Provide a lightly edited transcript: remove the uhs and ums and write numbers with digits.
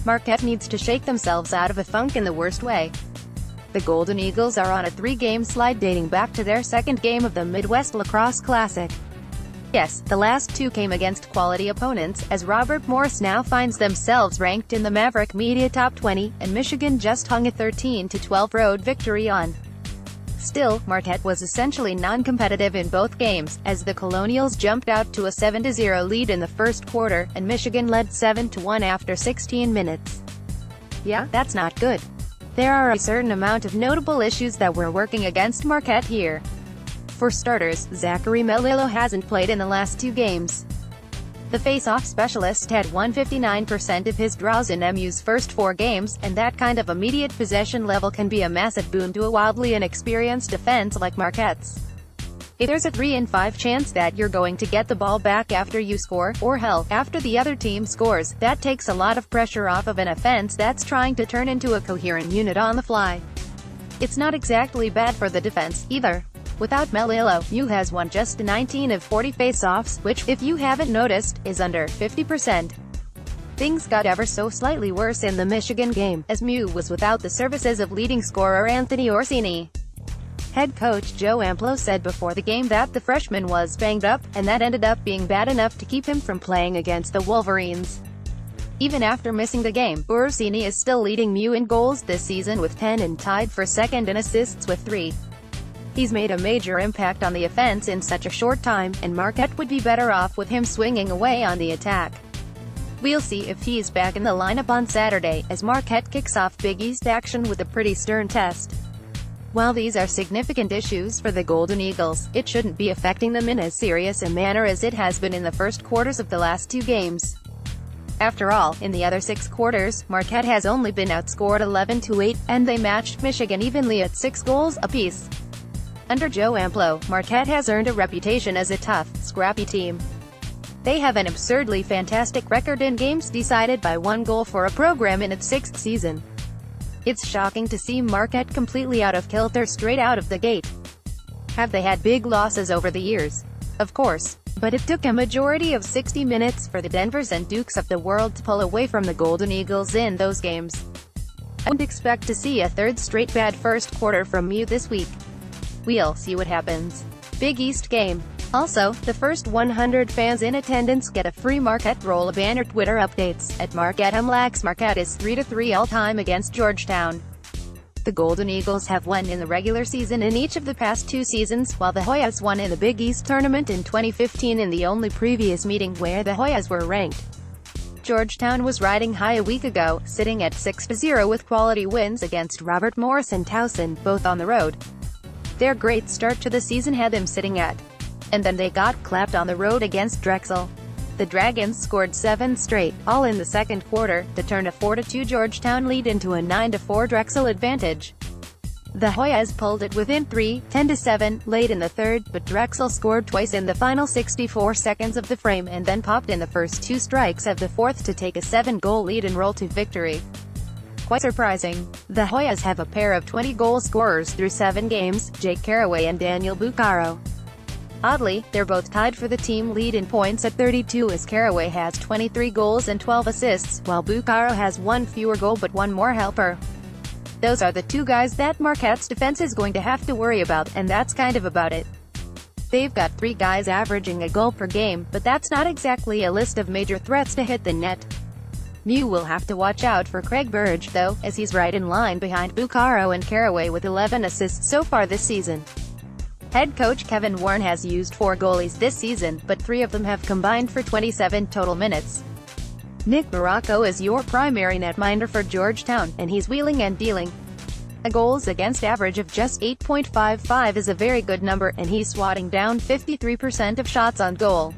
Marquette needs to shake themselves out of a funk in the worst way. The Golden Eagles are on a 3-game slide dating back to their second game of the Midwest Lacrosse Classic. Yes, the last two came against quality opponents, as Robert Morris now finds themselves ranked in the Maverick Media Top 20, and Michigan just hung a 13-12 road victory on. Still, Marquette was essentially non-competitive in both games, as the Colonials jumped out to a 7-0 lead in the first quarter, and Michigan led 7-1 after 16 minutes. Yeah, that's not good. There are a certain amount of notable issues that were working against Marquette here. For starters, Zachary Melillo hasn't played in the last two games. The face-off specialist had won 59% of his draws in MU's first 4 games, and that kind of immediate possession level can be a massive boon to a wildly inexperienced defense like Marquette's. If there's a 3 in 5 chance that you're going to get the ball back after you score, or hell, after the other team scores, that takes a lot of pressure off of an offense that's trying to turn into a coherent unit on the fly. It's not exactly bad for the defense, either. Without Melillo, MU has won just 19 of 40 face-offs, which, if you haven't noticed, is under 50%. Things got ever so slightly worse in the Michigan game, as MU was without the services of leading scorer Anthony Orsini. Head coach Joe Amplo said before the game that the freshman was banged up, and that ended up being bad enough to keep him from playing against the Wolverines. Even after missing the game, Orsini is still leading MU in goals this season with 10 and tied for second in assists with 3. He's made a major impact on the offense in such a short time, and Marquette would be better off with him swinging away on the attack. We'll see if he's back in the lineup on Saturday, as Marquette kicks off Big East action with a pretty stern test. While these are significant issues for the Golden Eagles, it shouldn't be affecting them in as serious a manner as it has been in the first quarters of the last 2 games. After all, in the other 6 quarters, Marquette has only been outscored 11-8, and they matched Michigan evenly at 6 goals apiece. Under Joe Amplo, Marquette has earned a reputation as a tough, scrappy team. They have an absurdly fantastic record in games decided by 1 goal for a program in its 6th season. It's shocking to see Marquette completely out of kilter straight out of the gate. Have they had big losses over the years? Of course. But it took a majority of 60 minutes for the Denvers and Dukes of the world to pull away from the Golden Eagles in those games. I would expect to see a 3rd straight bad first quarter from MU this week. We'll see what happens. Big East game. Also, the first 100 fans in attendance get a free Marquette Roll-A-Banner Twitter updates. At Marquette Marquette is 3-3 all-time against Georgetown. The Golden Eagles have won in the regular season in each of the past 2 seasons, while the Hoyas won in the Big East tournament in 2015 in the only previous meeting where the Hoyas were ranked. Georgetown was riding high a week ago, sitting at 6-0 with quality wins against Robert Morris and Towson, both on the road. Their great start to the season had them sitting at. And then they got clapped on the road against Drexel. The Dragons scored 7 straight, all in the second quarter, to turn a 4-2 Georgetown lead into a 9-4 Drexel advantage. The Hoyas pulled it within 3, 10-7, late in the third, but Drexel scored twice in the final 64 seconds of the frame and then popped in the first 2 strikes of the fourth to take a 7-goal lead and roll to victory. Quite surprising. The Hoyas have a pair of 20-goal scorers through 7 games, Jake Caraway and Daniel Buccaro. Oddly, they're both tied for the team lead in points at 32 as Caraway has 23 goals and 12 assists, while Buccaro has 1 fewer goal but 1 more helper. Those are the 2 guys that Marquette's defense is going to have to worry about, and that's kind of about it. They've got 3 guys averaging a goal per game, but that's not exactly a list of major threats to hit the net. MU will have to watch out for Craig Burge, though, as he's right in line behind Buccaro and Caraway with 11 assists so far this season. Head coach Kevin Warren has used 4 goalies this season, but 3 of them have combined for 27 total minutes. Nick Morocco is your primary netminder for Georgetown, and he's wheeling and dealing. A goals against average of just 8.55 is a very good number, and he's swatting down 53% of shots on goal.